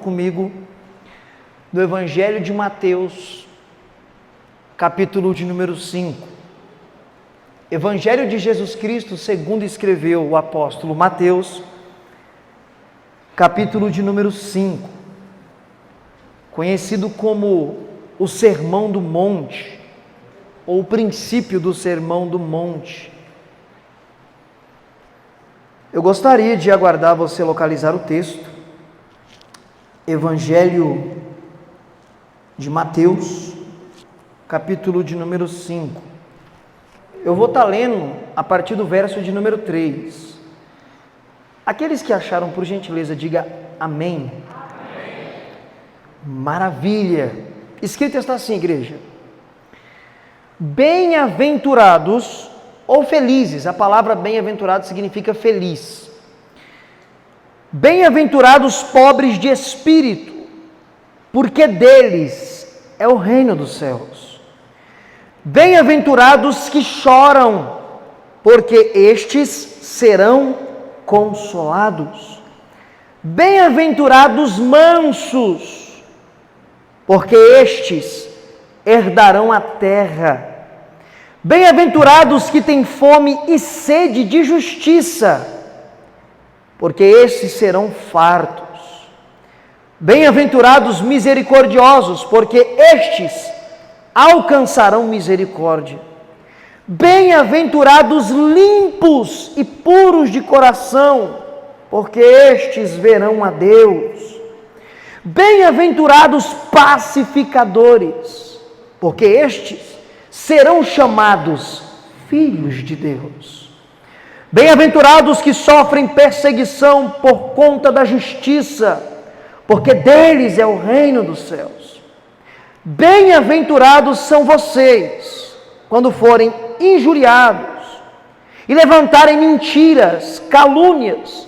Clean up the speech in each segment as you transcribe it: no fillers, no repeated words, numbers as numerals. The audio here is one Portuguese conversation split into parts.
comigo do Evangelho de Mateus, capítulo de número 5. Evangelho de Jesus Cristo, segundo escreveu o apóstolo Mateus, capítulo de número 5, conhecido como o Sermão do Monte, ou o princípio do Sermão do Monte. Eu gostaria de aguardar você localizar o texto. Evangelho de Mateus, capítulo de número 5. Eu vou estar lendo a partir do verso de número 3. Aqueles que acharam, por gentileza, diga amém. Amém. Maravilha. Escrito está assim, igreja: bem-aventurados ou felizes. A palavra bem-aventurado significa feliz. Bem-aventurados pobres de espírito, porque deles é o reino dos céus. Bem-aventurados que choram, porque estes serão consolados. Bem-aventurados mansos, porque estes herdarão a terra. Bem-aventurados que têm fome e sede de justiça, porque estes serão fartos. Bem-aventurados misericordiosos, porque estes alcançarão misericórdia. Bem-aventurados limpos e puros de coração, porque estes verão a Deus. Bem-aventurados pacificadores, porque estes serão chamados filhos de Deus. Bem-aventurados que sofrem perseguição por conta da justiça, porque deles é o reino dos céus. Bem-aventurados são vocês, quando forem injuriados e levantarem mentiras, calúnias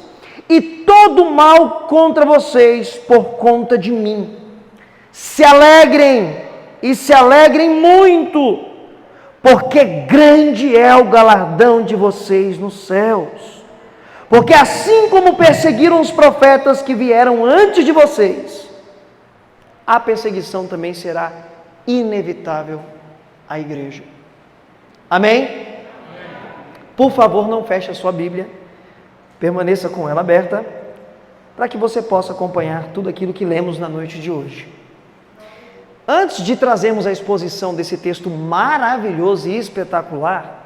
e todo mal contra vocês por conta de mim. Se alegrem e se alegrem muito, porque grande é o galardão de vocês nos céus. Porque assim como perseguiram os profetas que vieram antes de vocês, a perseguição também será inevitável à igreja. Amém? Amém. Por favor, não feche a sua Bíblia, permaneça com ela aberta, para que você possa acompanhar tudo aquilo que lemos na noite de hoje. Antes de trazermos a exposição desse texto maravilhoso e espetacular,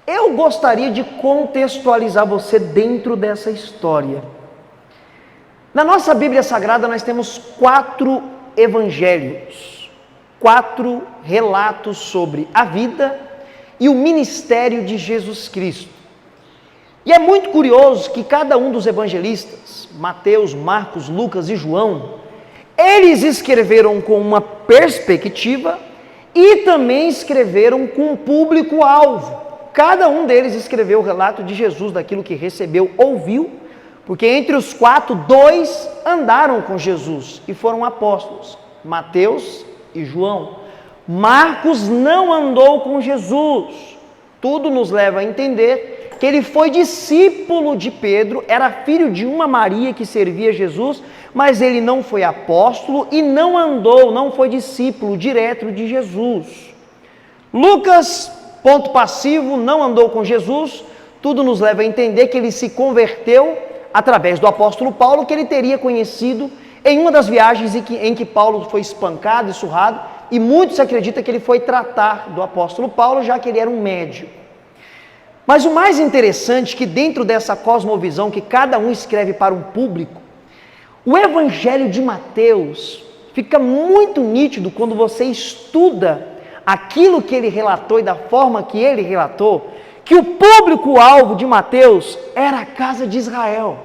eu gostaria de contextualizar você dentro dessa história. Na nossa Bíblia Sagrada nós temos 4 evangelhos, 4 relatos sobre a vida e o ministério de Jesus Cristo. E é muito curioso que cada um dos evangelistas, Mateus, Marcos, Lucas e João, eles escreveram com uma perspectiva e também escreveram com um público-alvo. Cada um deles escreveu o relato de Jesus, daquilo que recebeu, ouviu, porque entre os 4, 2 andaram com Jesus e foram apóstolos, Mateus e João. Marcos não andou com Jesus. Tudo nos leva a entender que ele foi discípulo de Pedro, era filho de uma Maria que servia Jesus, mas ele não foi apóstolo e não andou, não foi discípulo direto de Jesus. Lucas, ponto passivo, não andou com Jesus. Tudo nos leva a entender que ele se converteu através do apóstolo Paulo, que ele teria conhecido em uma das viagens em que Paulo foi espancado e surrado, e muitos acreditam que ele foi tratar do apóstolo Paulo, já que ele era um médico. Mas o mais interessante é que dentro dessa cosmovisão que cada um escreve para um público, o Evangelho de Mateus fica muito nítido quando você estuda aquilo que ele relatou e da forma que ele relatou, que o público-alvo de Mateus era a casa de Israel.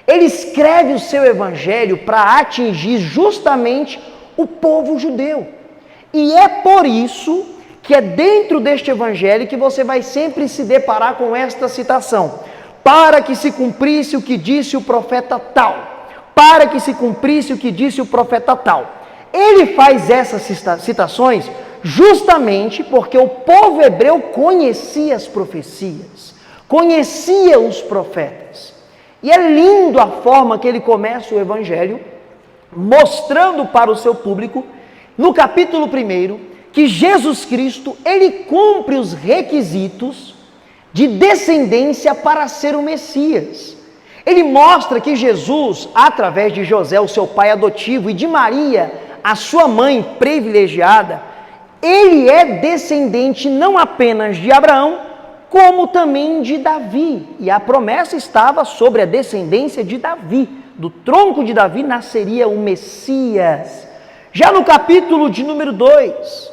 Ele escreve o seu Evangelho para atingir justamente o povo judeu. E é por isso que é dentro deste Evangelho que você vai sempre se deparar com esta citação: para que se cumprisse o que disse o profeta tal. Para que se cumprisse o que disse o profeta tal. Ele faz essas citações justamente porque o povo hebreu conhecia as profecias, conhecia os profetas. E é lindo a forma que ele começa o Evangelho, mostrando para o seu público, no capítulo 1, que Jesus Cristo, ele cumpre os requisitos de descendência para ser o Messias. Ele mostra que Jesus, através de José, o seu pai adotivo, e de Maria, a sua mãe privilegiada, ele é descendente não apenas de Abraão, como também de Davi. E a promessa estava sobre a descendência de Davi. Do tronco de Davi nasceria o Messias. Já no capítulo de número 2,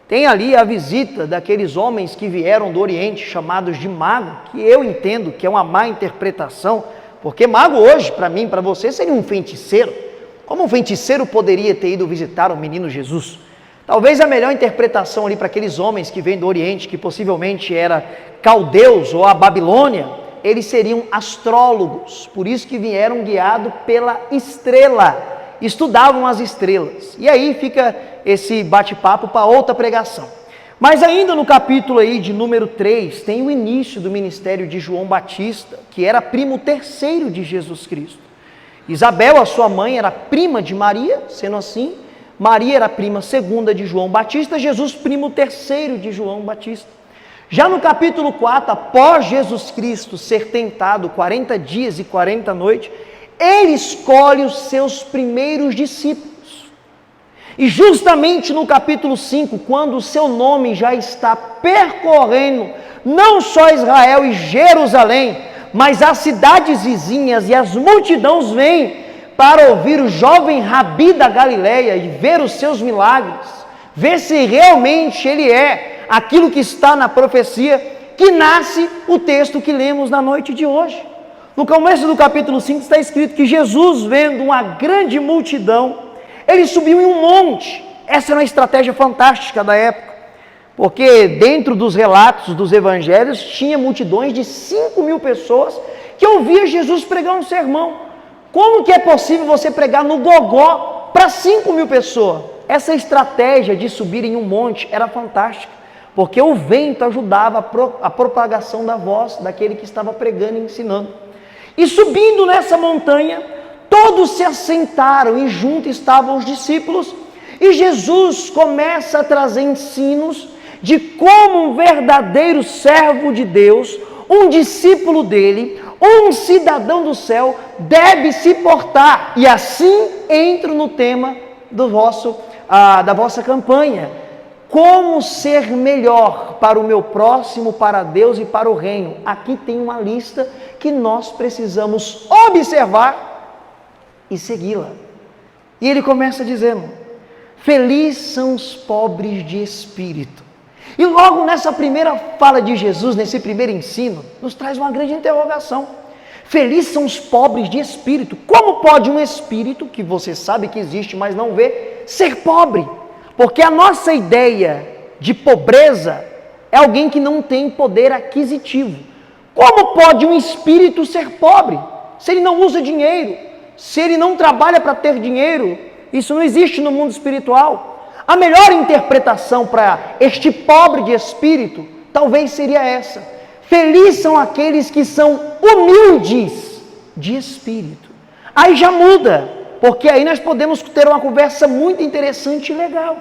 tem ali a visita daqueles homens que vieram do Oriente, chamados de mago, que eu entendo que é uma má interpretação, porque mago hoje, para mim, para você, seria um feiticeiro. Como um feiticeiro poderia ter ido visitar o menino Jesus? Talvez a melhor interpretação ali para aqueles homens que vêm do Oriente, que possivelmente era caldeus ou a Babilônia, eles seriam astrólogos, por isso que vieram guiados pela estrela, estudavam as estrelas. E aí fica esse bate-papo para outra pregação. Mas ainda no capítulo aí de número 3, tem o início do ministério de João Batista, que era primo terceiro de Jesus Cristo. Isabel, a sua mãe, era prima de Maria, sendo assim, Maria era prima segunda de João Batista, Jesus primo terceiro de João Batista. Já no capítulo 4, após Jesus Cristo ser tentado 40 dias e 40 noites, ele escolhe os seus primeiros discípulos. E justamente no capítulo 5, quando o seu nome já está percorrendo não só Israel e Jerusalém, mas as cidades vizinhas, e as multidões vêm para ouvir o jovem Rabi da Galileia e ver os seus milagres, ver se realmente ele é aquilo que está na profecia, que nasce o texto que lemos na noite de hoje. No começo do capítulo 5 está escrito que Jesus, vendo uma grande multidão, ele subiu em um monte. Essa era uma estratégia fantástica da época, porque dentro dos relatos dos evangelhos tinha multidões de 5.000 pessoas que ouviam Jesus pregar um sermão. Como que é possível você pregar no gogó para 5.000 pessoas? Essa estratégia de subir em um monte era fantástica, porque o vento ajudava a propagação da voz daquele que estava pregando e ensinando. E subindo nessa montanha, todos se assentaram e junto estavam os discípulos, e Jesus começa a trazer ensinos de como um verdadeiro servo de Deus, um discípulo dele, um cidadão do céu deve se portar. E assim entro no tema da vossa campanha. Como ser melhor para o meu próximo, para Deus e para o reino. Aqui tem uma lista que nós precisamos observar e segui-la. E ele começa dizendo: felizes são os pobres de espírito. E logo nessa primeira fala de Jesus, nesse primeiro ensino, nos traz uma grande interrogação. Felizes são os pobres de espírito. Como pode um espírito, que você sabe que existe, mas não vê, ser pobre? Porque a nossa ideia de pobreza é alguém que não tem poder aquisitivo. Como pode um espírito ser pobre? Se ele não usa dinheiro, se ele não trabalha para ter dinheiro, isso não existe no mundo espiritual. A melhor interpretação para este pobre de espírito, talvez seria essa: felizes são aqueles que são humildes de espírito. Aí já muda, porque aí nós podemos ter uma conversa muito interessante e legal.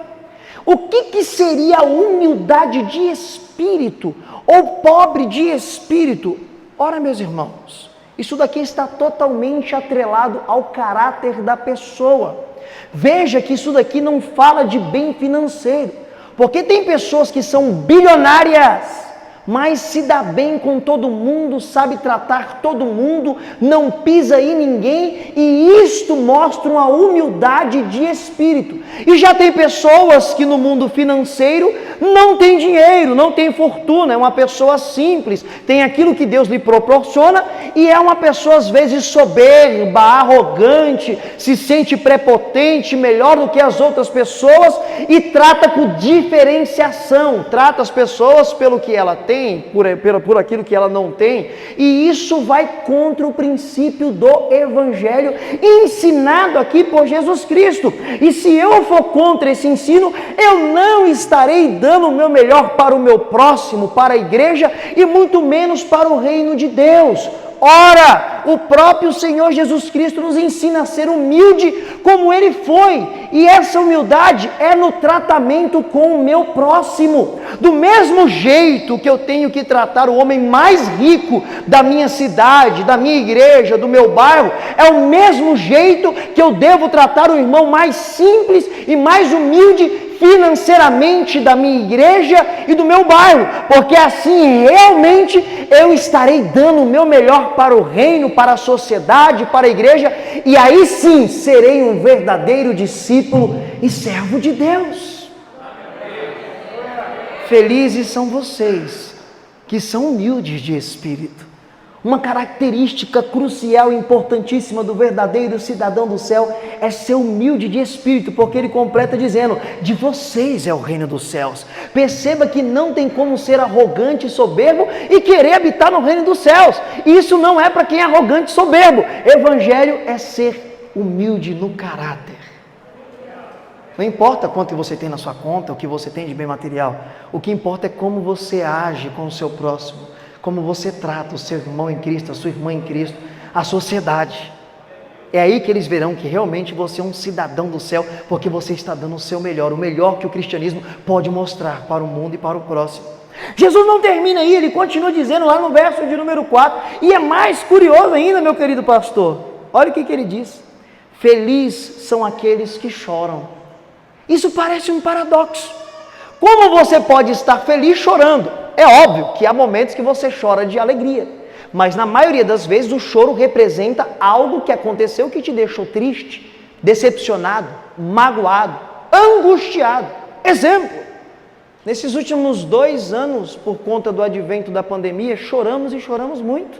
O que seria a humildade de espírito, ou pobre de espírito? Ora, meus irmãos, isso daqui está totalmente atrelado ao caráter da pessoa. Veja que isso daqui não fala de bem financeiro, porque tem pessoas que são bilionárias, mas se dá bem com todo mundo, sabe tratar todo mundo, não pisa em ninguém, e isto mostra uma humildade de espírito. E já tem pessoas que no mundo financeiro não tem dinheiro, não tem fortuna, é uma pessoa simples, tem aquilo que Deus lhe proporciona, e é uma pessoa às vezes soberba, arrogante, se sente prepotente, melhor do que as outras pessoas, e trata com diferenciação, trata as pessoas pelo que ela tem, por aquilo que ela não tem, e isso vai contra o princípio do Evangelho ensinado aqui por Jesus Cristo. E se eu for contra esse ensino, eu não estarei dando o meu melhor para o meu próximo, para a igreja, e muito menos para o reino de Deus. Ora, o próprio Senhor Jesus Cristo nos ensina a ser humilde como Ele foi. E essa humildade é no tratamento com o meu próximo. Do mesmo jeito que eu tenho que tratar o homem mais rico da minha cidade, da minha igreja, do meu bairro, é o mesmo jeito que eu devo tratar o irmão mais simples e mais humilde financeiramente da minha igreja e do meu bairro, porque assim realmente eu estarei dando o meu melhor para o reino, para a sociedade, para a igreja, e aí sim serei um verdadeiro discípulo e servo de Deus. Felizes são vocês que são humildes de espírito. Uma característica crucial e importantíssima do verdadeiro cidadão do céu é ser humilde de espírito, porque ele completa dizendo, de vocês é o reino dos céus. Perceba que não tem como ser arrogante e soberbo e querer habitar no reino dos céus. Isso não é para quem é arrogante e soberbo. Evangelho é ser humilde no caráter. Não importa quanto você tem na sua conta, o que você tem de bem material. O que importa é como você age com o seu próximo. Como você trata o seu irmão em Cristo, a sua irmã em Cristo, a sociedade. É aí que eles verão que realmente você é um cidadão do céu, porque você está dando o seu melhor, o melhor que o cristianismo pode mostrar para o mundo e para o próximo. Jesus não termina aí, ele continua dizendo lá no verso de número 4, e é mais curioso ainda, meu querido pastor. Olha o que ele diz: feliz são aqueles que choram. Isso parece um paradoxo. Como você pode estar feliz chorando? É óbvio que há momentos que você chora de alegria, mas na maioria das vezes o choro representa algo que aconteceu que te deixou triste, decepcionado, magoado, angustiado. Exemplo, nesses últimos 2 anos, por conta do advento da pandemia, choramos e choramos muito,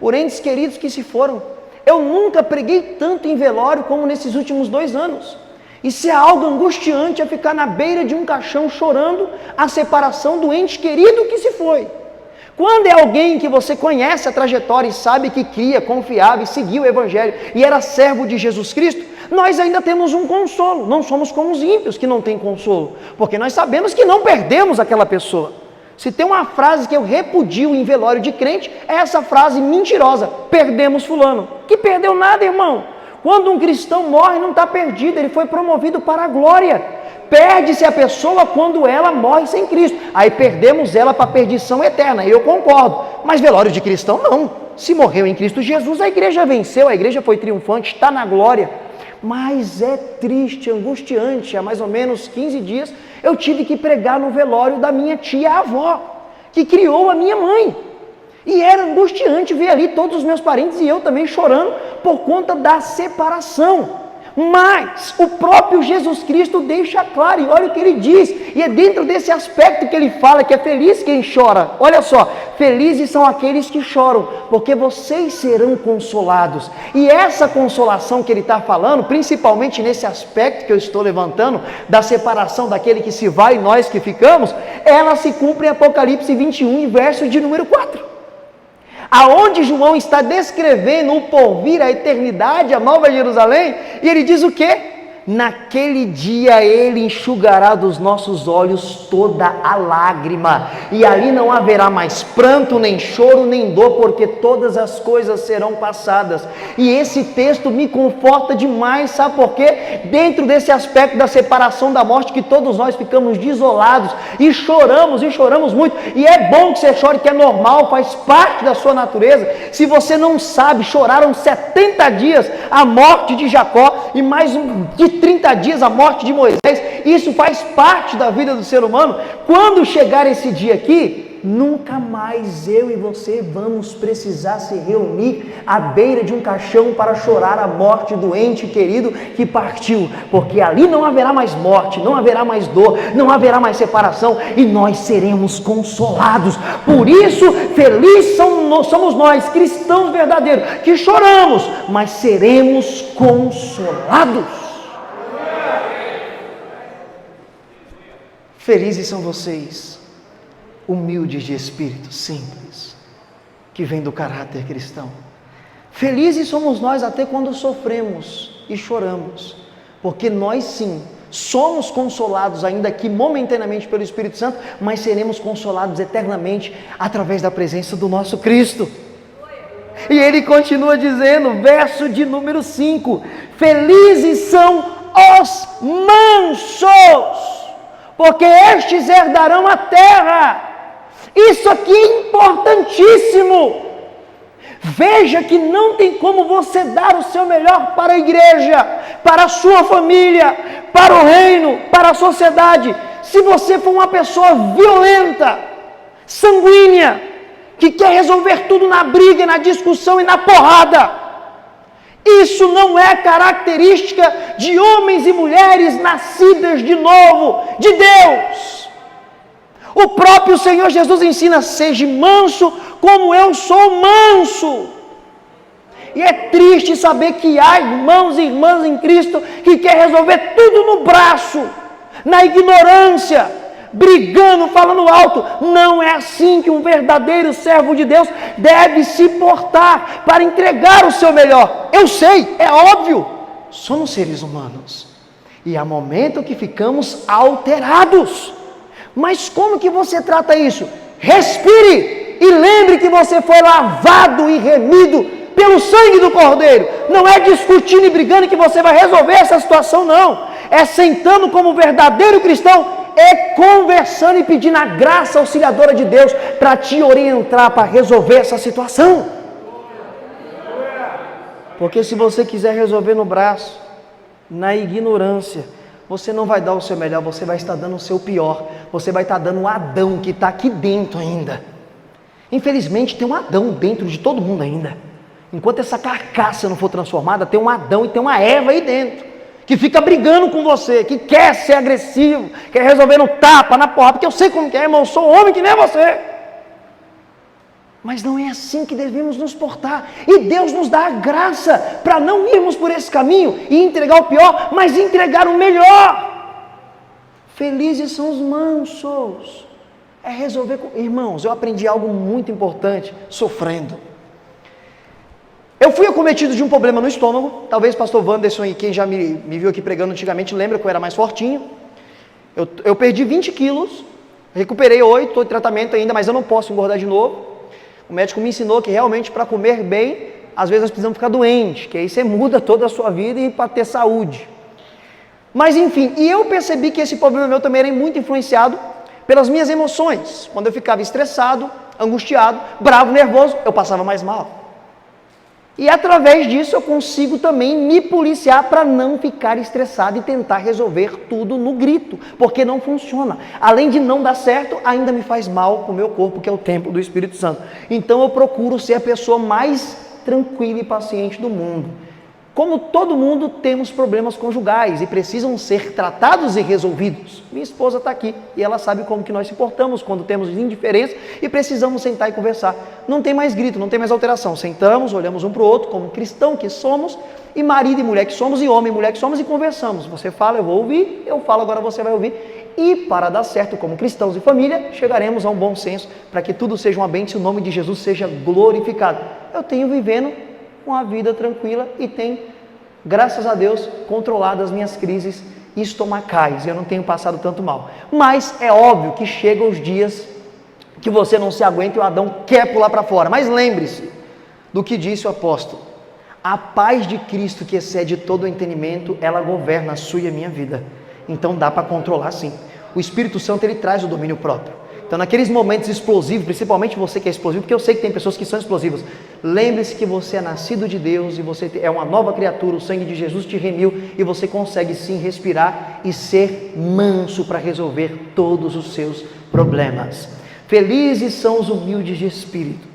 por entes queridos que se foram. Eu nunca preguei tanto em velório como nesses últimos 2 anos. Isso é algo angustiante, é ficar na beira de um caixão chorando a separação do ente querido que se foi. Quando é alguém que você conhece a trajetória e sabe que cria, confiava e seguiu o Evangelho e era servo de Jesus Cristo, nós ainda temos um consolo. Não somos como os ímpios que não têm consolo, porque nós sabemos que não perdemos aquela pessoa. Se tem uma frase que eu repudio em velório de crente, é essa frase mentirosa: perdemos fulano. Que perdeu nada, irmão. Quando um cristão morre, não está perdido, ele foi promovido para a glória. Perde-se a pessoa quando ela morre sem Cristo. Aí perdemos ela para a perdição eterna, eu concordo. Mas velório de cristão não. Se morreu em Cristo Jesus, a igreja venceu, a igreja foi triunfante, está na glória. Mas é triste, angustiante. Há mais ou menos 15 dias, eu tive que pregar no velório da minha tia-avó, que criou a minha mãe. E era angustiante ver ali todos os meus parentes e eu também chorando por conta da separação. Mas o próprio Jesus Cristo deixa claro, e olha o que ele diz, e é dentro desse aspecto que ele fala que é feliz quem chora. Olha só, felizes são aqueles que choram, porque vocês serão consolados. E essa consolação que ele está falando, principalmente nesse aspecto que eu estou levantando, da separação daquele que se vai e nós que ficamos, ela se cumpre em Apocalipse 21, verso de número 4. Aonde João está descrevendo o porvir, a eternidade, a nova Jerusalém, e ele diz o quê? Naquele dia ele enxugará dos nossos olhos toda a lágrima, e ali não haverá mais pranto, nem choro, nem dor, porque todas as coisas serão passadas. E esse texto me conforta demais, sabe por quê? Dentro desse aspecto da separação da morte, que todos nós ficamos desolados, e choramos muito, e é bom que você chore, que é normal, faz parte da sua natureza. Se você não sabe, choraram 70 dias a morte de Jacó, e mais de 30 dias a morte de Moisés. Isso faz parte da vida do ser humano. Quando chegar esse dia aqui, nunca mais eu e você vamos precisar se reunir à beira de um caixão para chorar a morte do ente querido que partiu, porque ali não haverá mais morte, não haverá mais dor, não haverá mais separação, e nós seremos consolados. Por isso, felizes somos nós, cristãos verdadeiros, que choramos, mas seremos consolados. Felizes são vocês, humildes de espírito, simples, que vem do caráter cristão. Felizes somos nós até quando sofremos e choramos, porque nós sim somos consolados, ainda que momentaneamente pelo Espírito Santo, mas seremos consolados eternamente através da presença do nosso Cristo. E ele continua dizendo, verso de número 5: felizes são os mansos, porque estes herdarão a terra. Isso aqui é importantíssimo. Veja que não tem como você dar o seu melhor para a igreja, para a sua família, para o reino, para a sociedade, se você for uma pessoa violenta, sanguínea, que quer resolver tudo na briga, na discussão e na porrada. Isso não é característica de homens e mulheres nascidas de novo, de Deus. O próprio Senhor Jesus ensina: seja manso como eu sou manso. E é triste saber que há irmãos e irmãs em Cristo que quer resolver tudo no braço, na ignorância, brigando, falando alto. Não é assim que um verdadeiro servo de Deus deve se portar para entregar o seu melhor. Eu sei, é óbvio, somos seres humanos e há momentos que ficamos alterados. Mas como que você trata isso? Respire e lembre que você foi lavado e remido pelo sangue do Cordeiro. Não é discutindo e brigando que você vai resolver essa situação, não. É sentando como verdadeiro cristão e conversando e pedindo a graça auxiliadora de Deus para te orientar, para resolver essa situação. Porque se você quiser resolver no braço, na ignorância, você não vai dar o seu melhor, você vai estar dando o seu pior. Você vai estar dando um Adão que está aqui dentro ainda. Infelizmente tem um Adão dentro de todo mundo ainda. Enquanto essa carcaça não for transformada, tem um Adão e tem uma Eva aí dentro, que fica brigando com você, que quer ser agressivo, quer resolver no tapa, na porrada, porque eu sei como que é, irmão, eu sou homem que nem você. Mas não é assim que devemos nos portar. E Deus nos dá a graça para não irmos por esse caminho e entregar o pior, mas entregar o melhor. Felizes são os mansos. É resolver com... Irmãos, eu aprendi algo muito importante sofrendo. Eu fui acometido de um problema no estômago. Talvez o pastor Wanderson e quem já me viu aqui pregando antigamente lembra que eu era mais fortinho. Eu perdi 20 quilos, recuperei 8, estou em tratamento ainda, mas eu não posso engordar de novo. O médico me ensinou que realmente para comer bem, às vezes nós precisamos ficar doentes, que aí você muda toda a sua vida e para ter saúde. Mas enfim, e eu percebi que esse problema meu também era muito influenciado pelas minhas emoções. Quando eu ficava estressado, angustiado, bravo, nervoso, eu passava mais mal. E através disso eu consigo também me policiar para não ficar estressado e tentar resolver tudo no grito, porque não funciona. Além de não dar certo, ainda me faz mal com o meu corpo, que é o templo do Espírito Santo. Então eu procuro ser a pessoa mais tranquila e paciente do mundo. Como todo mundo, temos problemas conjugais e precisam ser tratados e resolvidos. Minha esposa está aqui e ela sabe como que nós se portamos quando temos indiferença e precisamos sentar e conversar. Não tem mais grito, não tem mais alteração. Sentamos, olhamos um para o outro como cristão que somos, e marido e mulher que somos, e homem e mulher que somos, e conversamos. Você fala, eu vou ouvir, eu falo, agora você vai ouvir. E para dar certo como cristãos e família, chegaremos a um bom senso para que tudo seja uma bênção e o nome de Jesus seja glorificado. Eu tenho vivendo uma vida tranquila e tenho, graças a Deus, controlado as minhas crises estomacais. Eu não tenho passado tanto mal. Mas é óbvio que chegam os dias que você não se aguenta e o Adão quer pular para fora. Mas lembre-se do que disse o apóstolo: a paz de Cristo, que excede todo o entendimento, ela governa a sua e a minha vida. Então dá para controlar sim. O Espírito Santo, ele traz o domínio próprio. Então, naqueles momentos explosivos, principalmente você que é explosivo, porque eu sei que tem pessoas que são explosivas, lembre-se que você é nascido de Deus e você é uma nova criatura, o sangue de Jesus te remiu e você consegue sim respirar e ser manso para resolver todos os seus problemas. Felizes são os humildes de espírito,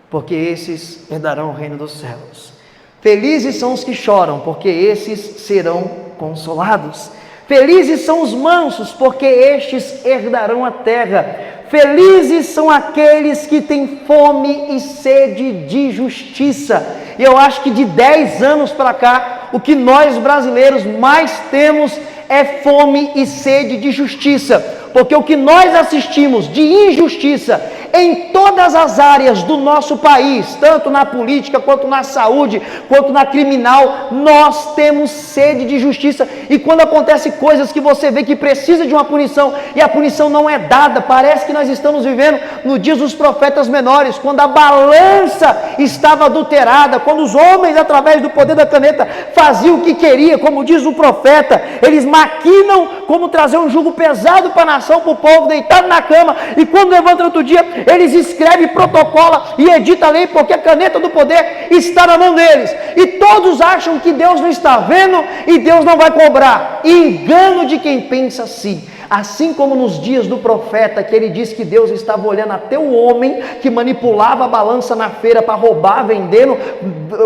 porque esses herdarão o reino dos céus. Felizes são os que choram, porque esses serão consolados. Felizes são os mansos, porque estes herdarão a terra. Felizes são aqueles que têm fome e sede de justiça. E eu acho que de 10 anos para cá, o que nós brasileiros mais temos é fome e sede de justiça, porque o que nós assistimos de injustiça em todas as áreas do nosso país, tanto na política, quanto na saúde, quanto na criminal, nós temos sede de justiça, e quando acontecem coisas que você vê que precisa de uma punição, e a punição não é dada, parece que nós estamos vivendo no dia dos profetas menores, quando a balança estava adulterada, quando os homens, através do poder da caneta, faziam o que queria, como diz o profeta, eles maquinam como trazer um jugo pesado para a nação, para o povo, deitado na cama, e quando levanta outro dia, eles escrevem, protocola e edita a lei, porque a caneta do poder está na mão deles, e todos acham que Deus não está vendo, e Deus não vai cobrar. Engano de quem pensa assim. Assim como nos dias do profeta, que ele disse que Deus estava olhando até o homem que manipulava a balança na feira para roubar, vendendo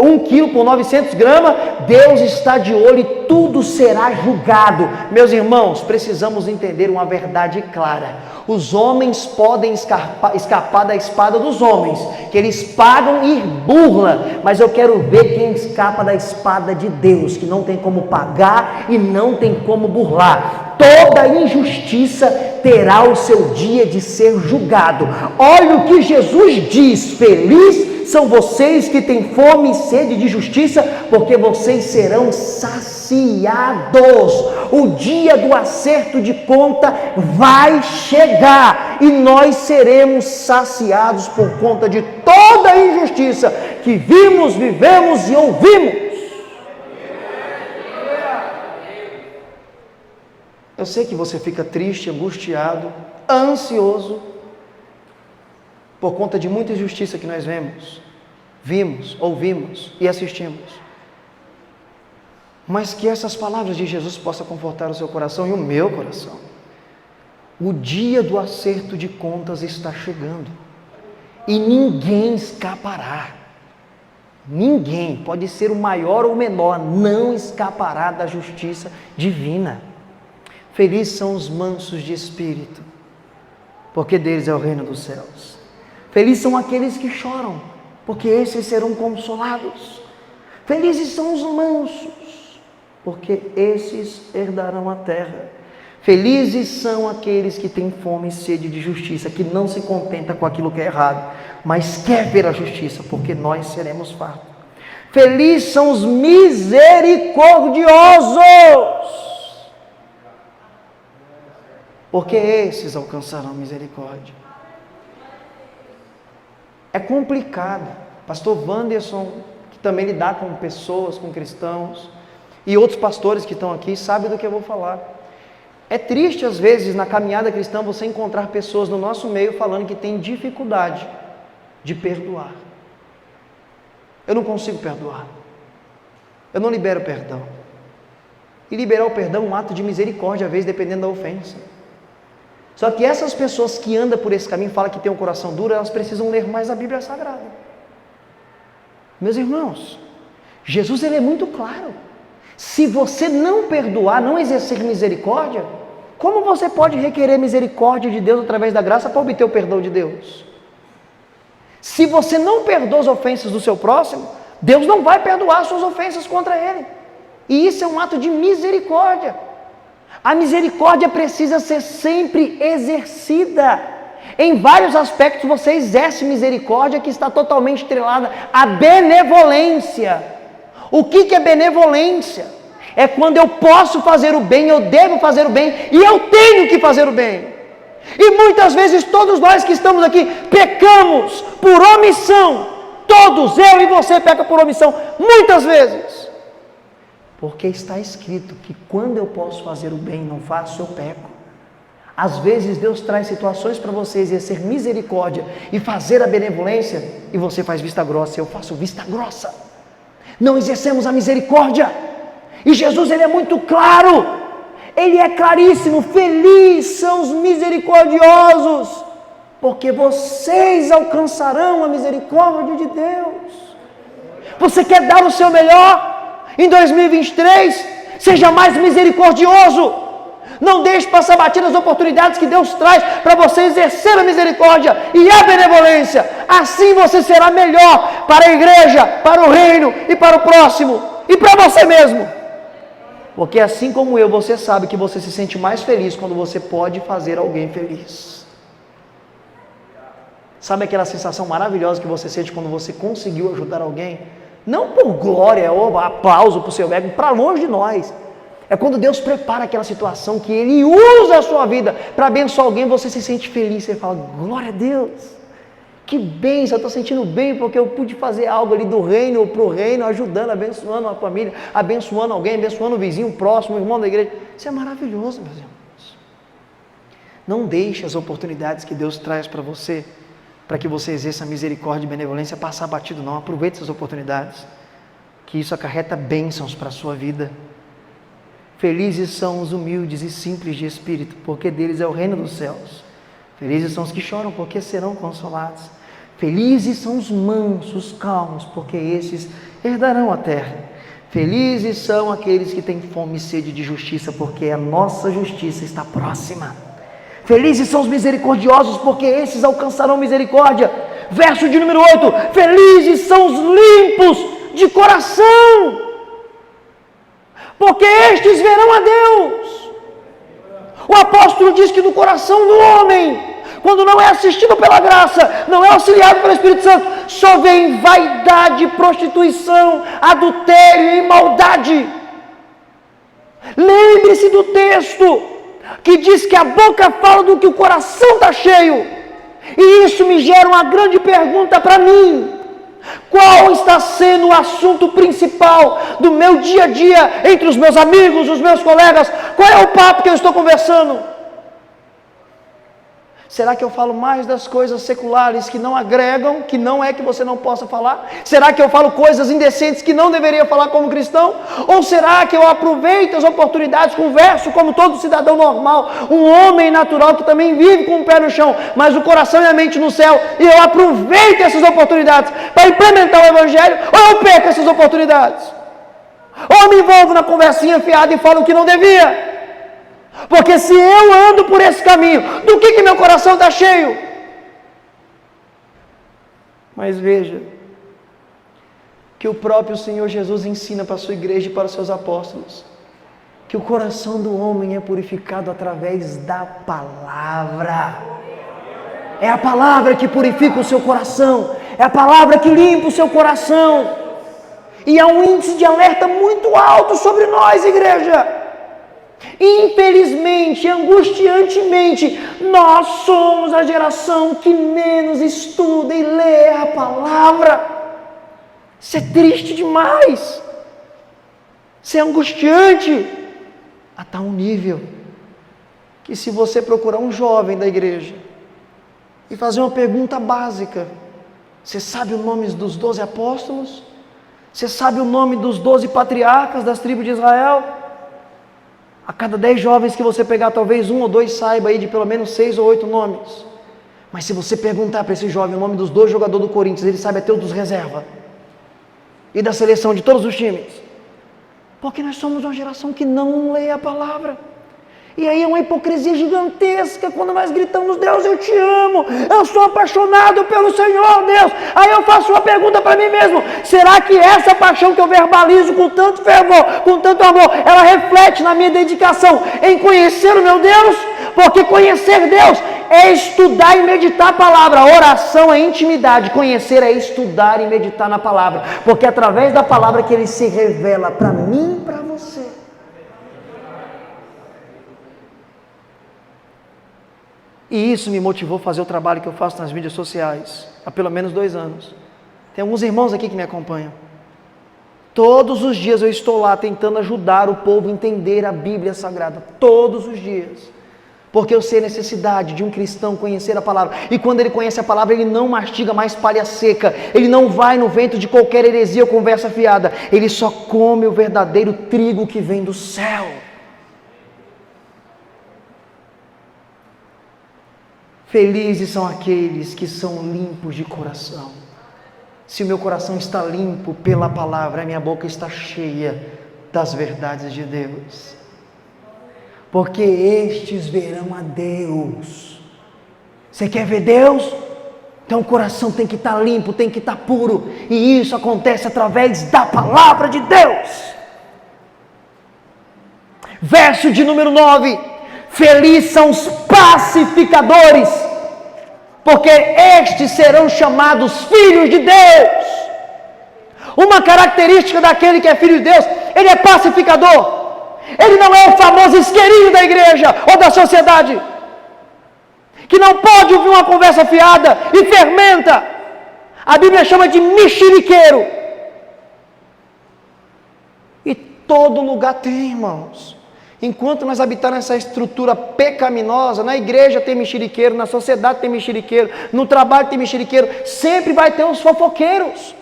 1 quilo por 900 gramas, Deus está de olho e tudo será julgado. Meus irmãos, precisamos entender uma verdade clara. Os homens podem escapar da espada dos homens, que eles pagam e burla, mas eu quero ver quem escapa da espada de Deus, que não tem como pagar e não tem como burlar. Toda injustiça terá o seu dia de ser julgado. Olha o que Jesus diz: feliz são vocês que têm fome e sede de justiça, porque vocês serão saciados. O dia do acerto de conta vai chegar e nós seremos saciados por conta de toda a injustiça que vimos, vivemos e ouvimos. Eu sei que você fica triste, angustiado, ansioso, por conta de muita injustiça que nós vimos, ouvimos e assistimos. Mas que essas palavras de Jesus possam confortar o seu coração e o meu coração. O dia do acerto de contas está chegando, e ninguém escapará. Ninguém, pode ser o maior ou o menor, não escapará da justiça divina. Felizes são os mansos de espírito, porque deles é o reino dos céus. Felizes são aqueles que choram, porque esses serão consolados. Felizes são os mansos, porque esses herdarão a terra. Felizes são aqueles que têm fome e sede de justiça, que não se contenta com aquilo que é errado, mas quer ver a justiça, porque nós seremos fartos. Felizes são os misericordiosos, porque esses alcançarão misericórdia. É complicado. Pastor Wanderson, que também lida com pessoas, com cristãos, e outros pastores que estão aqui, sabem do que eu vou falar. É triste às vezes na caminhada cristã você encontrar pessoas no nosso meio falando que tem dificuldade de perdoar. Eu não consigo perdoar. Eu não libero perdão. E liberar o perdão é um ato de misericórdia, às vezes, dependendo da ofensa. Só que essas pessoas que andam por esse caminho, falam que tem um coração duro, elas precisam ler mais a Bíblia Sagrada. Meus irmãos, Jesus ele é muito claro. Se você não perdoar, não exercer misericórdia, como você pode requerer misericórdia de Deus através da graça para obter o perdão de Deus? Se você não perdoa as ofensas do seu próximo, Deus não vai perdoar as suas ofensas contra ele. E isso é um ato de misericórdia. A misericórdia precisa ser sempre exercida. Em vários aspectos você exerce misericórdia que está totalmente atrelada à benevolência. O que é benevolência? É quando eu posso fazer o bem, eu devo fazer o bem e eu tenho que fazer o bem. E muitas vezes todos nós que estamos aqui pecamos por omissão. Todos, eu e você, pecam por omissão, muitas vezes. Porque está escrito que quando eu posso fazer o bem e não faço, eu peco. Às vezes Deus traz situações para você exercer misericórdia e fazer a benevolência, e você faz vista grossa, eu faço vista grossa. Não exercemos a misericórdia. E Jesus ele é muito claro, ele é claríssimo. Felizes são os misericordiosos, porque vocês alcançarão a misericórdia de Deus. Você quer dar o seu melhor? Em 2023, seja mais misericordioso. Não deixe passar batidas as oportunidades que Deus traz para você exercer a misericórdia e a benevolência. Assim você será melhor para a igreja, para o reino e para o próximo e para você mesmo. Porque assim como eu, você sabe que você se sente mais feliz quando você pode fazer alguém feliz. Sabe aquela sensação maravilhosa que você sente quando você conseguiu ajudar alguém? Não por glória ou aplauso para o seu ego, para longe de nós. É quando Deus prepara aquela situação que Ele usa a sua vida para abençoar alguém, você se sente feliz, você fala, glória a Deus. Que bênção, eu estou sentindo bem porque eu pude fazer algo ali do reino ou para o reino, ajudando, abençoando a família, abençoando alguém, abençoando o vizinho, o próximo, o irmão da igreja. Isso é maravilhoso, meus irmãos. Não deixe as oportunidades que Deus traz para você, para que você exerça misericórdia e benevolência, passar batido não. Aproveite essas oportunidades, que isso acarreta bênçãos para a sua vida. Felizes são os humildes e simples de espírito, porque deles é o reino dos céus. Felizes são os que choram, porque serão consolados. Felizes são os mansos, calmos, porque esses herdarão a terra. Felizes são aqueles que têm fome e sede de justiça, porque a nossa justiça está próxima. Felizes são os misericordiosos, porque esses alcançarão misericórdia. Verso de número 8. Felizes são os limpos de coração, porque estes verão a Deus. O apóstolo diz que no coração do homem, quando não é assistido pela graça, não é auxiliado pelo Espírito Santo, só vem vaidade, prostituição, adultério e maldade. Lembre-se do texto que diz que a boca fala do que o coração está cheio. E isso me gera uma grande pergunta para mim. Qual está sendo o assunto principal do meu dia a dia, entre os meus amigos, os meus colegas? Qual é o papo que eu estou conversando? Será que eu falo mais das coisas seculares que não agregam, que não é que você não possa falar? Será que eu falo coisas indecentes que não deveria falar como cristão? Ou será que eu aproveito as oportunidades, converso como todo cidadão normal, um homem natural que também vive com o pé no chão, mas o coração e a mente no céu, e eu aproveito essas oportunidades para implementar o Evangelho, ou eu perco essas oportunidades? Ou eu me envolvo na conversinha fiada e falo o que não devia? Porque se eu ando por esse caminho, do que meu coração está cheio? Mas veja, que o próprio Senhor Jesus ensina para a sua igreja e para os seus apóstolos, que o coração do homem é purificado através da palavra. É a palavra que purifica o seu coração, é a palavra que limpa o seu coração. E há um índice de alerta muito alto sobre nós, igreja. Infelizmente, angustiantemente, nós somos a geração que menos estuda e lê a palavra. Isso é triste demais. Isso é angustiante a tal nível que, se você procurar um jovem da igreja e fazer uma pergunta básica, você sabe o nome dos 12 apóstolos? Você sabe o nome dos 12 patriarcas das tribos de Israel? A cada 10 jovens que você pegar, talvez 1 ou 2 saiba aí de pelo menos 6 ou 8 nomes. Mas se você perguntar para esse jovem o nome dos 2 jogadores do Corinthians, ele sabe até os dos reserva. E da seleção de todos os times. Porque nós somos uma geração que não lê a palavra. E aí é uma hipocrisia gigantesca quando nós gritamos, Deus, eu te amo, eu sou apaixonado pelo Senhor, Deus. Aí eu faço uma pergunta para mim mesmo, será que essa paixão que eu verbalizo com tanto fervor, com tanto amor, ela reflete na minha dedicação em conhecer o meu Deus? Porque conhecer Deus é estudar e meditar a palavra, a oração é intimidade, conhecer é estudar e meditar na palavra, porque é através da palavra que Ele se revela para mim e para você. E isso me motivou a fazer o trabalho que eu faço nas mídias sociais, há pelo menos 2 anos. Tem alguns irmãos aqui que me acompanham. Todos os dias eu estou lá tentando ajudar o povo a entender a Bíblia Sagrada. Todos os dias. Porque eu sei a necessidade de um cristão conhecer a palavra. E quando ele conhece a palavra, ele não mastiga mais palha seca. Ele não vai no vento de qualquer heresia ou conversa fiada. Ele só come o verdadeiro trigo que vem do céu. Felizes são aqueles que são limpos de coração. Se o meu coração está limpo pela palavra, a minha boca está cheia das verdades de Deus. Porque estes verão a Deus. Você quer ver Deus? Então o coração tem que estar limpo, tem que estar puro. E isso acontece através da palavra de Deus. Verso de número 9: felizes são os pacificadores, porque estes serão chamados filhos de Deus. Uma característica daquele que é filho de Deus, ele é pacificador. Ele não é o famoso isqueirinho da igreja ou da sociedade, que não pode ouvir uma conversa fiada e fermenta. A Bíblia chama de mexeriqueiro. E todo lugar tem, irmãos. Enquanto nós habitarmos nessa estrutura pecaminosa, na igreja tem mexeriqueiro, na sociedade tem mexeriqueiro, no trabalho tem mexeriqueiro, sempre vai ter os fofoqueiros.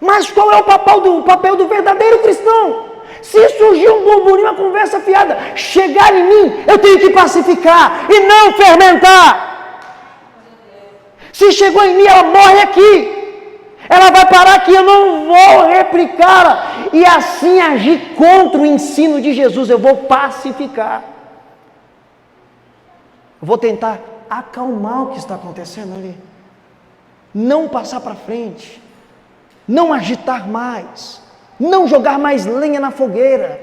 Mas qual é o papel do verdadeiro cristão? Se surgir um burburinho, uma conversa fiada, chegar em mim, eu tenho que pacificar e não fermentar. Se chegou em mim, ela morre aqui. Ela vai parar aqui, eu não vou replicá-la e assim agir contra o ensino de Jesus. Eu vou pacificar. Eu vou tentar acalmar o que está acontecendo ali. Não passar para frente. Não agitar mais. Não jogar mais lenha na fogueira.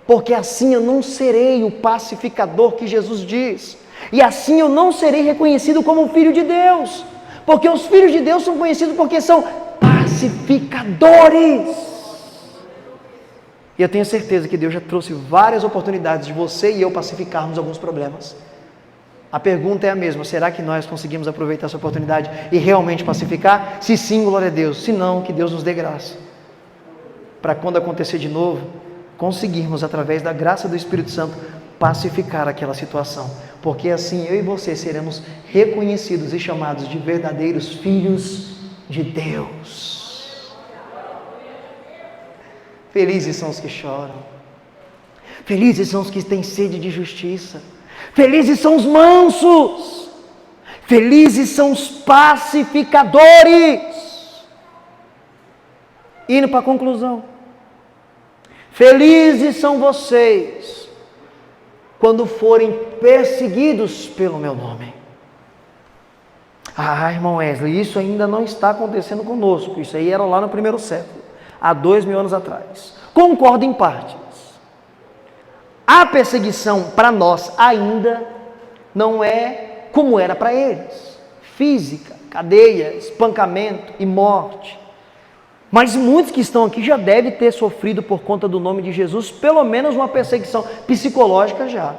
Porque assim eu não serei o pacificador que Jesus diz. E assim eu não serei reconhecido como filho de Deus. Porque os filhos de Deus são conhecidos porque são pacificadores. E eu tenho certeza que Deus já trouxe várias oportunidades de você e eu pacificarmos alguns problemas. A pergunta é a mesma: será que nós conseguimos aproveitar essa oportunidade e realmente pacificar? Se sim, glória a Deus. Se não, que Deus nos dê graça, para quando acontecer de novo, conseguirmos, através da graça do Espírito Santo, pacificar aquela situação. Porque assim eu e você seremos reconhecidos e chamados de verdadeiros filhos de Deus. Felizes são os que choram. Felizes são os que têm sede de justiça. Felizes são os mansos. Felizes são os pacificadores. Indo para a conclusão. Felizes são vocês quando forem perseguidos pelo meu nome. Ah, irmão Wesley, isso ainda não está acontecendo conosco. Isso aí era lá no primeiro século, há 2000 anos atrás. Concordo em partes. A perseguição para nós ainda não é como era para eles. Física, cadeia, espancamento e morte. Mas muitos que estão aqui já devem ter sofrido por conta do nome de Jesus, pelo menos uma perseguição psicológica já.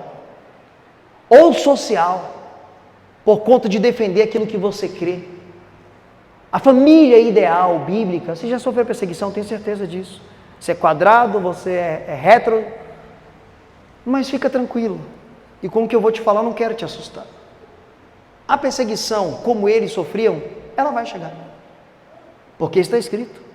Ou social, por conta de defender aquilo que você crê. A família ideal, bíblica, você já sofreu perseguição, tenho certeza disso. Você é quadrado, você é retro, mas fica tranquilo. E com o que eu vou te falar, eu não quero te assustar. A perseguição, como eles sofriam, ela vai chegar. Porque está escrito.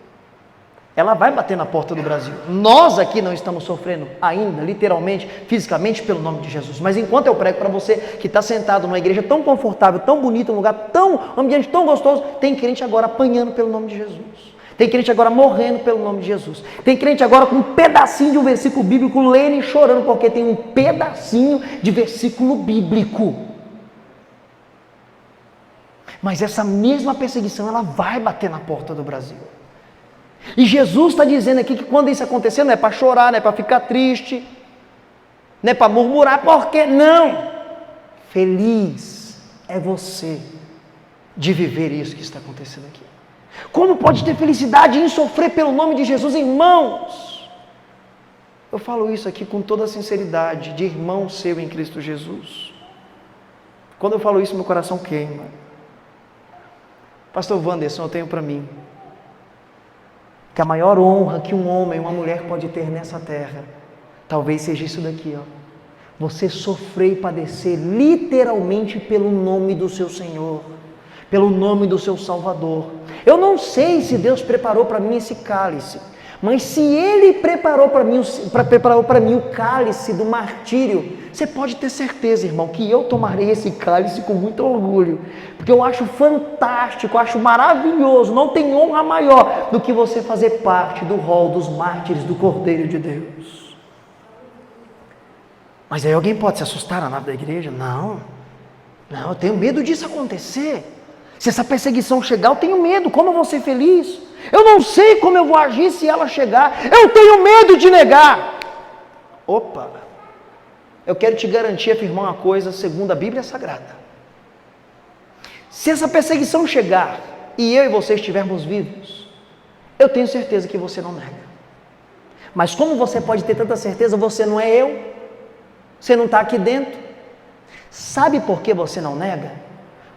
Ela vai bater na porta do Brasil. Nós aqui não estamos sofrendo ainda, literalmente, fisicamente, pelo nome de Jesus. Mas enquanto eu prego para você que está sentado numa igreja tão confortável, tão bonita, um lugar tão, um ambiente tão gostoso, tem crente agora apanhando pelo nome de Jesus. Tem crente agora morrendo pelo nome de Jesus. Tem crente agora com um pedacinho de um versículo bíblico lendo e chorando porque tem um pedacinho de versículo bíblico. Mas essa mesma perseguição, ela vai bater na porta do Brasil. E Jesus está dizendo aqui que quando isso acontecer, não é para chorar, não é para ficar triste, não é para murmurar, porque não. Feliz é você de viver isso que está acontecendo aqui. Como pode ter felicidade em sofrer pelo nome de Jesus, irmãos? Eu falo isso aqui com toda a sinceridade, de irmão seu em Cristo Jesus. Quando eu falo isso, meu coração queima. Pastor Wanderson, eu tenho para mim que a maior honra que um homem e uma mulher pode ter nessa terra, talvez seja isso daqui, ó. Você sofrer e padecer literalmente pelo nome do seu Senhor, pelo nome do seu Salvador. Eu não sei se Deus preparou para mim esse cálice, mas se Ele preparou para mim o cálice do martírio, você pode ter certeza, irmão, que eu tomarei esse cálice com muito orgulho, porque eu acho fantástico, eu acho maravilhoso, não tem honra maior do que você fazer parte do rol dos mártires do Cordeiro de Deus. Mas aí alguém pode se assustar na nave da igreja? Não, eu tenho medo disso acontecer. Se essa perseguição chegar, eu tenho medo, como eu vou ser feliz? Eu não sei como eu vou agir se ela chegar, eu tenho medo de negar. Opa! Eu quero te garantir, afirmar uma coisa segundo a Bíblia Sagrada. Se essa perseguição chegar e eu e você estivermos vivos, eu tenho certeza que você não nega. Mas como você pode ter tanta certeza, você não é eu, você não está aqui dentro. Sabe por que você não nega?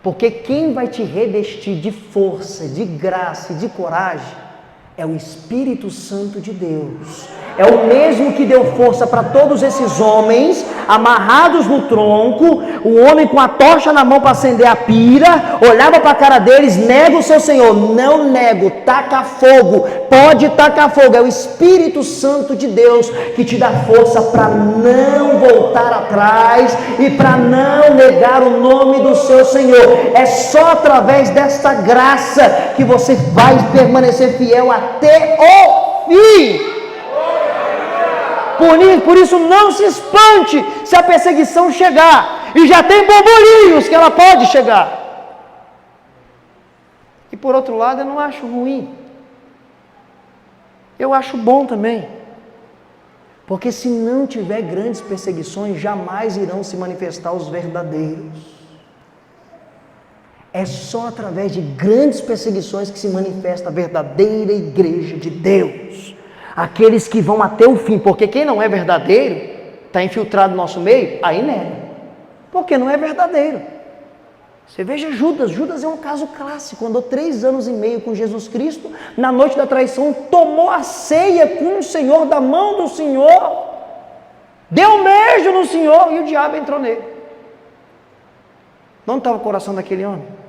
Porque quem vai te revestir de força, de graça e de coragem é o Espírito Santo de Deus. É o mesmo que deu força para todos esses homens amarrados no tronco, o homem com a tocha na mão para acender a pira, olhava para a cara deles, nega o seu Senhor. Não nego, taca fogo, pode tacar fogo. É o Espírito Santo de Deus que te dá força para não voltar atrás e para não negar o nome do seu Senhor. É só através desta graça que você vai permanecer fiel até o fim. Por isso não se espante se a perseguição chegar, e já tem bombolinhos que ela pode chegar. E por outro lado, eu não acho ruim, eu acho bom também, porque se não tiver grandes perseguições, jamais irão se manifestar os verdadeiros. É só através de grandes perseguições que se manifesta a verdadeira igreja de Deus. Aqueles que vão até o fim, porque quem não é verdadeiro, está infiltrado no nosso meio, aí nega, porque não é verdadeiro. Você veja Judas é um caso clássico, andou 3 anos e meio com Jesus Cristo, na noite da traição tomou a ceia com o Senhor, da mão do Senhor, deu um beijo no Senhor e o diabo entrou nele. Não estava o coração daquele homem?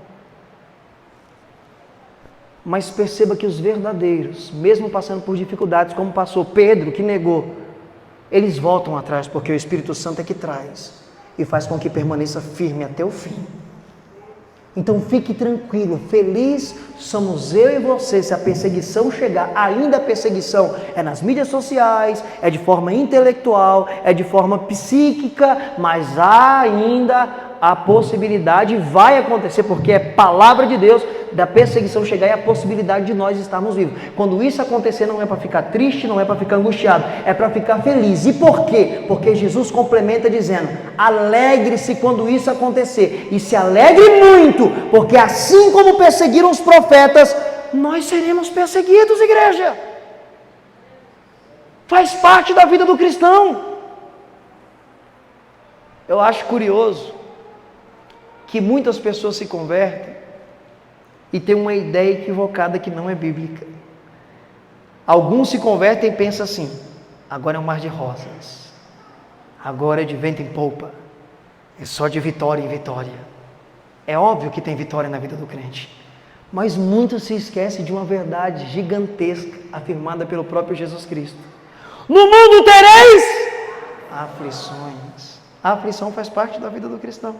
Mas perceba que os verdadeiros, mesmo passando por dificuldades, como passou Pedro, que negou, eles voltam atrás, porque o Espírito Santo é que traz e faz com que permaneça firme até o fim. Então fique tranquilo, feliz somos eu e você se a perseguição chegar. Ainda a perseguição é nas mídias sociais, é de forma intelectual, é de forma psíquica, mas há ainda a possibilidade, vai acontecer, porque é palavra de Deus, da perseguição chegar e a possibilidade de nós estarmos vivos. Quando isso acontecer, não é para ficar triste, não é para ficar angustiado, é para ficar feliz. E por quê? Porque Jesus complementa dizendo: alegre-se quando isso acontecer, e se alegre muito, porque assim como perseguiram os profetas, nós seremos perseguidos, igreja. Faz parte da vida do cristão. Eu acho curioso que muitas pessoas se convertem e têm uma ideia equivocada que não é bíblica. Alguns se convertem e pensam assim: agora é um mar de rosas, agora é de vento em popa, é só de vitória em vitória. É óbvio que tem vitória na vida do crente, mas muitos se esquecem de uma verdade gigantesca, afirmada pelo próprio Jesus Cristo: no mundo tereis aflições. A aflição faz parte da vida do cristão,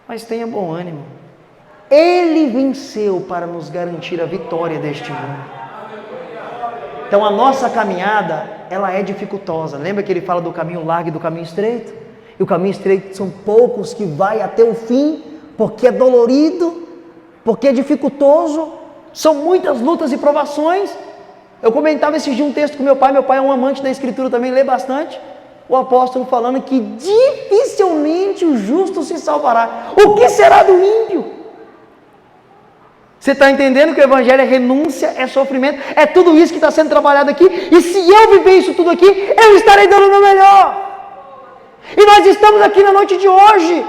mas tenha bom ânimo. Ele venceu para nos garantir a vitória deste mundo. Então a nossa caminhada, ela é dificultosa. Lembra que ele fala do caminho largo e do caminho estreito? E o caminho estreito são poucos que vai até o fim, porque é dolorido, porque é dificultoso, são muitas lutas e provações. Eu comentava esses dias um texto com meu pai é um amante da escritura também, lê bastante. O apóstolo falando que dificilmente o justo se salvará. O que será do ímpio? Você está entendendo que o evangelho é renúncia, é sofrimento, é tudo isso que está sendo trabalhado aqui, e se eu viver isso tudo aqui, eu estarei dando o meu melhor. E nós estamos aqui na noite de hoje,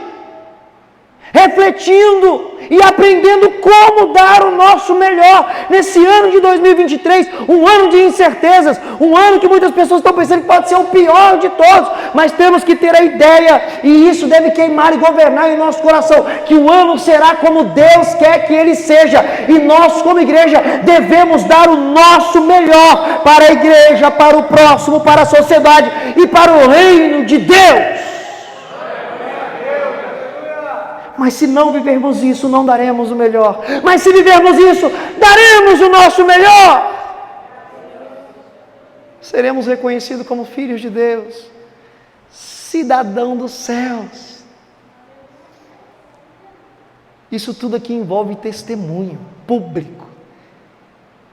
refletindo e aprendendo como dar o nosso melhor nesse ano de 2023, um ano de incertezas, um ano que muitas pessoas estão pensando que pode ser o pior de todos, mas temos que ter a ideia, e isso deve queimar e governar em nosso coração, que o ano será como Deus quer que ele seja, e nós como igreja devemos dar o nosso melhor para a igreja, para o próximo, para a sociedade e para o reino de Deus. Mas se não vivermos isso, não daremos o melhor. Mas se vivermos isso, daremos o nosso melhor. Seremos reconhecidos como filhos de Deus, cidadão dos céus. Isso tudo aqui envolve testemunho público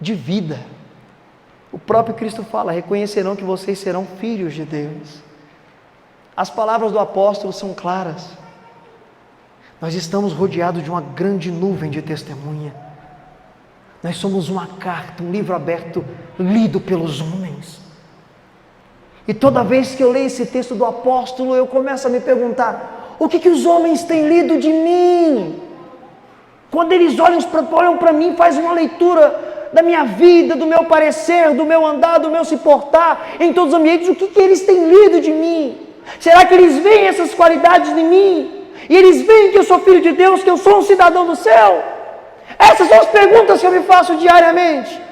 de vida. O próprio Cristo fala: reconhecerão que vocês serão filhos de Deus. As palavras do apóstolo são claras. Nós estamos rodeados de uma grande nuvem de testemunha. Nós somos uma carta, um livro aberto, lido pelos homens. E toda vez que eu leio esse texto do apóstolo, eu começo a me perguntar: o que os homens têm lido de mim? Quando eles olham para mim, faz uma leitura da minha vida, do meu parecer, do meu andar, do meu se portar, em todos os ambientes, o que eles têm lido de mim? Será que eles veem essas qualidades em mim? E eles veem que eu sou filho de Deus, que eu sou um cidadão do céu? Essas são as perguntas que eu me faço diariamente.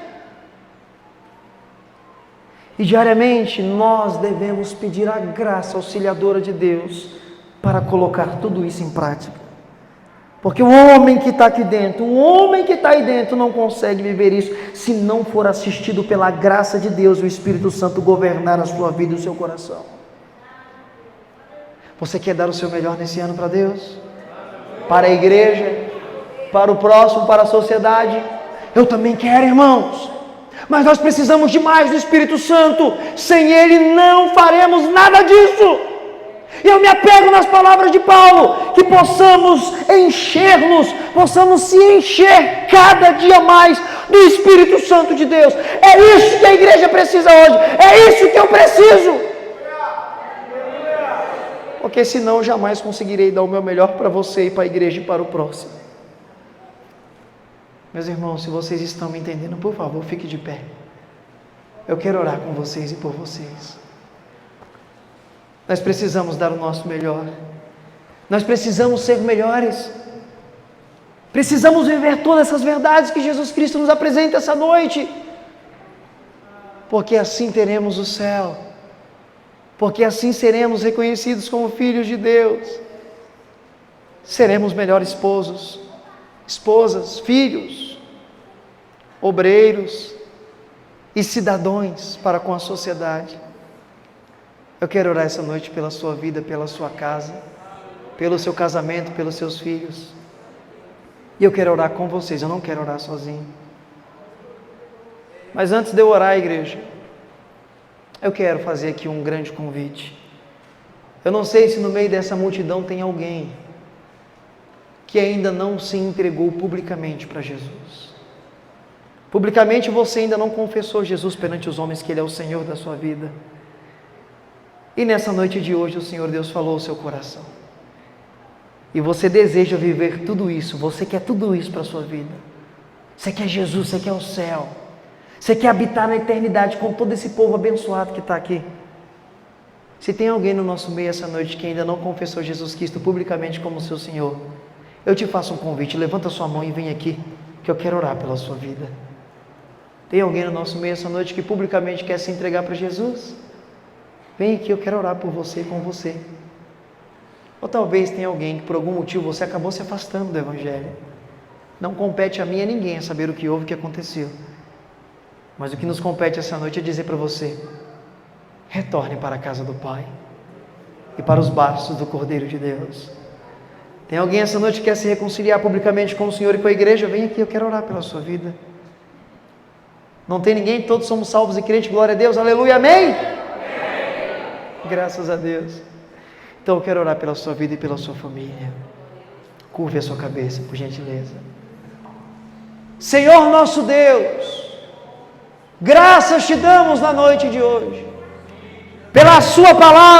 E diariamente nós devemos pedir a graça auxiliadora de Deus para colocar tudo isso em prática. Porque o homem que está aqui dentro, o homem que está aí dentro não consegue viver isso se não for assistido pela graça de Deus e o Espírito Santo governar a sua vida e o seu coração. Você quer dar o seu melhor nesse ano para Deus? Para a igreja? Para o próximo? Para a sociedade? Eu também quero, irmãos. Mas nós precisamos de mais do Espírito Santo. Sem Ele não faremos nada disso. E eu me apego nas palavras de Paulo, que possamos encher-nos, possamos se encher cada dia mais do Espírito Santo de Deus. É isso que a igreja precisa hoje. É isso que eu preciso. Porque senão eu jamais conseguirei dar o meu melhor para você e para a igreja e para o próximo. Meus irmãos, se vocês estão me entendendo, por favor, fique de pé. Eu quero orar com vocês e por vocês. Nós precisamos dar o nosso melhor. Nós precisamos ser melhores. Precisamos viver todas essas verdades que Jesus Cristo nos apresenta essa noite. Porque assim teremos o céu. Porque assim seremos reconhecidos como filhos de Deus. Seremos melhores esposos, esposas, filhos, obreiros e cidadãos para com a sociedade. Eu quero orar essa noite pela sua vida, pela sua casa, pelo seu casamento, pelos seus filhos. E eu quero orar com vocês, eu não quero orar sozinho. Mas antes de eu orar, igreja, eu quero fazer aqui um grande convite. Eu não sei se no meio dessa multidão tem alguém que ainda não se entregou publicamente para Jesus. Publicamente você ainda não confessou Jesus perante os homens que Ele é o Senhor da sua vida. E nessa noite de hoje o Senhor Deus falou ao seu coração. E você deseja viver tudo isso, você quer tudo isso para a sua vida. Você quer Jesus, você quer o céu. Você quer habitar na eternidade com todo esse povo abençoado que está aqui. Se tem alguém no nosso meio essa noite que ainda não confessou Jesus Cristo publicamente como seu Senhor, eu te faço um convite, levanta sua mão e vem aqui, que eu quero orar pela sua vida. Tem alguém no nosso meio essa noite que publicamente quer se entregar para Jesus? Vem aqui, eu quero orar por você e com você. Ou talvez tenha alguém que por algum motivo você acabou se afastando do Evangelho. Não compete a mim e a ninguém saber o que houve, o que aconteceu. Mas o que nos compete essa noite é dizer para você: retorne para a casa do Pai e para os braços do Cordeiro de Deus. Tem alguém essa noite que quer se reconciliar publicamente com o Senhor e com a igreja? Vem aqui, eu quero orar pela sua vida. Não tem ninguém? Todos somos salvos e crentes, glória a Deus, aleluia, amém? Amém. Graças a Deus. Então eu quero orar pela sua vida e pela sua família. Curve a sua cabeça, por gentileza. Senhor nosso Deus, graças te damos na noite de hoje, pela sua palavra.